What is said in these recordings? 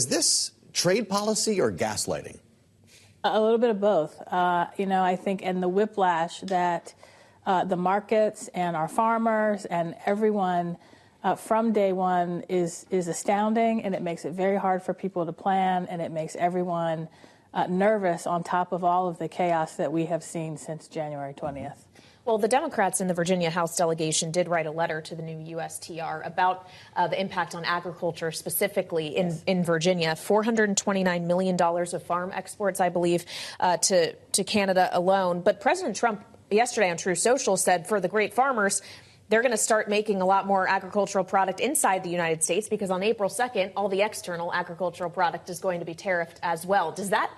Is this trade policy or gaslighting? A little bit of both. I think, and the whiplash that the markets and our farmers and everyone from day one is astounding, and it makes it very hard for people to plan, and it makes everyone nervous on top of all of the chaos that we have seen since January 20th. Well, the Democrats in the Virginia House delegation did write a letter to the new USTR about the impact on agriculture, specifically in Virginia. $429 million of farm exports, I believe, to Canada alone. But President Trump yesterday on True Social said for the great farmers, they're going to start making a lot more agricultural product inside the United States because on April 2nd, all the external agricultural product is going to be tariffed as well. Does that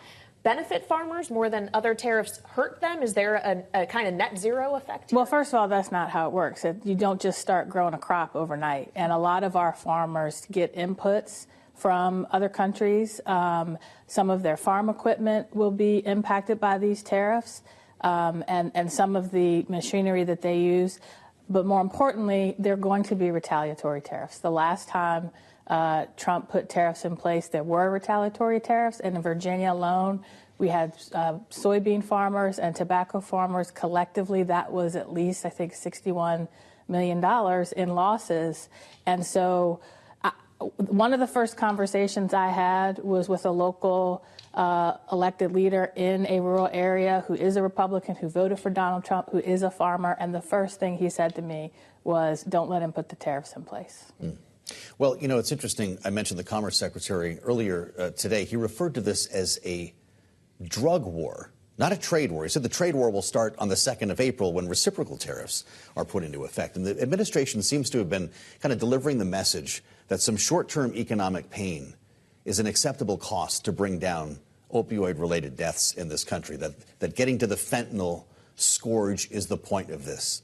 benefit farmers more than other tariffs hurt them? Is there a kind of net zero effect here? Well, first of all, that's not how it works. You don't just start growing a crop overnight. And a lot of our farmers get inputs from other countries. Some of their farm equipment will be impacted by these tariffs, and some of the machinery that they use. But more importantly, they're going to be retaliatory tariffs. The last time Trump put tariffs in place, there were retaliatory tariffs. And in Virginia alone, we had soybean farmers and tobacco farmers. Collectively, that was at least, I think, $61 million in losses. And so one of the first conversations I had was with a local elected leader in a rural area who is a Republican, who voted for Donald Trump, who is a farmer. And the first thing he said to me was, don't let him put the tariffs in place. Well, it's interesting. I mentioned the Commerce Secretary earlier today. He referred to this as a drug war, not a trade war. He said the trade war will start on the 2nd of April when reciprocal tariffs are put into effect. And the administration seems to have been kind of delivering the message that some short-term economic pain is an acceptable cost to bring down opioid-related deaths in this country, that getting to the fentanyl scourge is the point of this.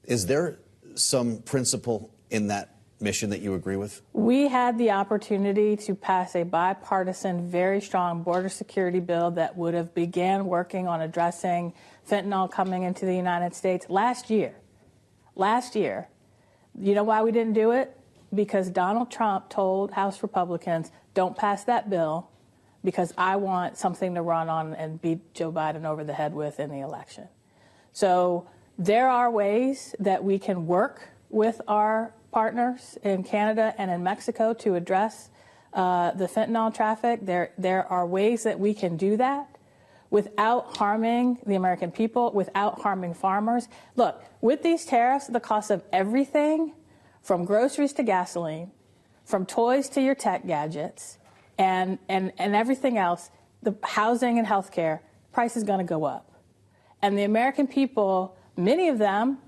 Is there some principle in that mission that you agree with? We had the opportunity to pass a bipartisan, very strong border security bill that would have began working on addressing fentanyl coming into the United States last year. Last year. You know why we didn't do it? Because Donald Trump told House Republicans, don't pass that bill because I want something to run on and beat Joe Biden over the head with in the election. So there are ways that we can work with our partners in Canada and in Mexico to address the fentanyl traffic. There are ways that we can do that without harming the American people, without harming farmers. Look, with these tariffs, the cost of everything from groceries to gasoline, from toys to your tech gadgets, and everything else, the housing and health care, price is going to go up. And the American people, many of them,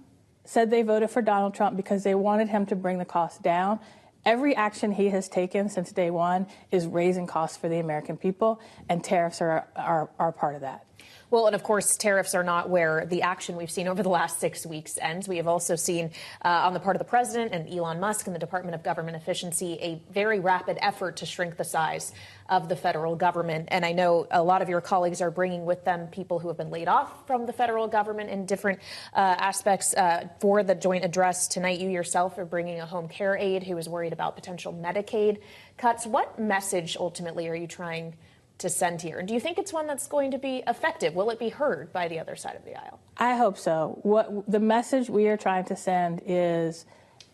said they voted for Donald Trump because they wanted him to bring the cost down. Every action he has taken since day one is raising costs for the American people, and tariffs are part of that. Well, and of course, tariffs are not where the action we've seen over the last 6 weeks ends. We have also seen on the part of the president and Elon Musk and the Department of Government Efficiency a very rapid effort to shrink the size of the federal government. And I know a lot of your colleagues are bringing with them people who have been laid off from the federal government in different aspects. For the joint address tonight, you yourself are bringing a home care aide who is worried about potential Medicaid cuts. What message ultimately are you trying to send here? And do you think it's one that's going to be effective? Will it be heard by the other side of the aisle? I hope so. The message we are trying to send is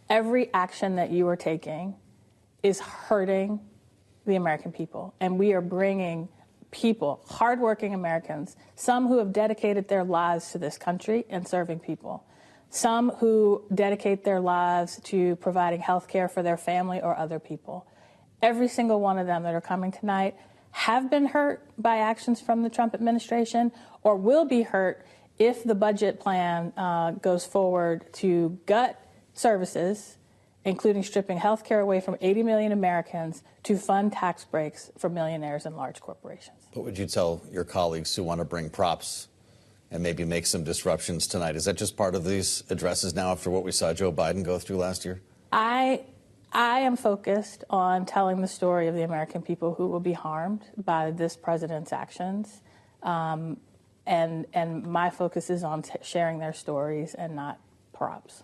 every action that you are taking is hurting the American people. And we are bringing people, hardworking Americans, some who have dedicated their lives to this country and serving people, some who dedicate their lives to providing health care for their family or other people. Every single one of them that are coming tonight have been hurt by actions from the Trump administration or will be hurt if the budget plan goes forward to gut services, including stripping health care away from 80 million Americans to fund tax breaks for millionaires and large corporations. What would you tell your colleagues who want to bring props and maybe make some disruptions tonight? Is that just part of these addresses now after what we saw Joe Biden go through last year? I am focused on telling the story of the American people who will be harmed by this president's actions. And my focus is on sharing their stories and not props.